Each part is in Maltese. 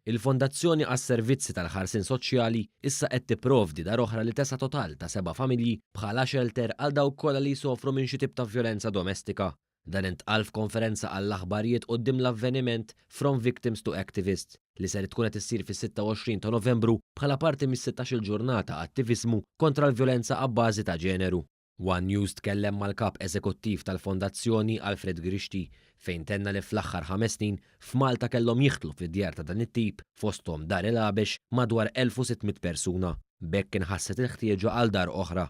Il-Fondazzjoni għas-Servizzi tal-Ħarsien Soċjali issa qed tipprovdi dar oħra li tesa' total ta' 7 familji bħala shelter għal dawk kollha li jsofru minn xi tip ta' vjolenza domestika. Dan intqal f'konferenza għall-aħbarijiet quddiem l-avveniment From Victims to Activists li ser tkun qed issir fis-26 ta' Novembru bħala parti mis-16 ġurnata attiviżmu kontra l-vjolenza abbażi ta' ġeneru. One News tkellem mal-kap eżekuttiv tal-Fondazzjoni Alfred Grixti fejn tenna li fl-aħħar 5 snin f'Malta kellhom jieħtlu fid-djar ta' dan it-tip fosthom dar il-għabex madwar 1600 persuna. Bekk inħasset il-ħtieġa għal dar oħra.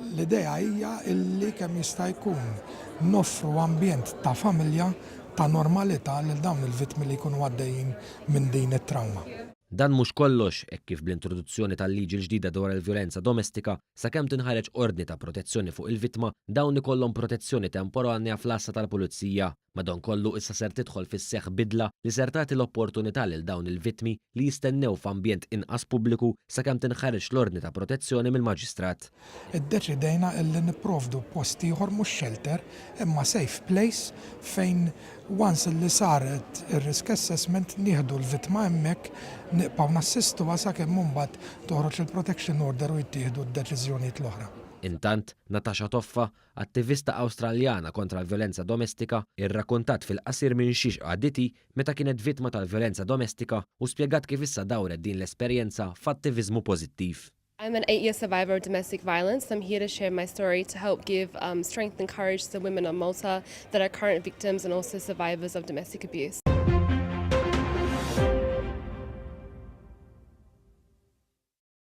L-idea hija illi kemm jista' jkun noffru ambjent ta' familja ta' normalità lil dawn il-vittmi li jkunu għaddejjin minn din it-trauma. Dan mhux kollox hekk kif bl-introduzzjoni tal-liġi l-ġdida dwar il-vjolenza domestika sakemm tinħareġ ordni ta' protezzjoni fuq il-vittma dawn ikollhom protezzjoni temporanja fl-assa tal-pulizija. Madankollu issa ser tidħol fis-seħħ bidla li ser tagħti l-opportunità lil dawn il-vittmi li jistennew f'ambjent inqas pubbliku sakemm tinħareġ l-ordni ta' protezzjoni mill-maġistrat. Iddeċidejna illi nipprovdu post ieħor mhux shelter imma safe place fejn once li saret ir-risk assessment nieħdu l-vittma hemmhekk niqpaw nassistuha sakemm mbagħad toħroġ il-protection order u jittieħdu d-deċiżjonijiet l-oħra. Intant, Natasha Toffa, attivista Awstraljana kontra l-vjolenza domestika, irrakkontat fil-qasir minn xiex għadditi meta kienet vittma tal-vjolenza domestika u spjegat kif issa dawret din l-esperjenza f'attiviżmu pożittiv. I'm an 8-year survivor of domestic violence. I'm here to share my story to help give strength and courage to women on Malta that are current victims and also survivors of domestic abuse.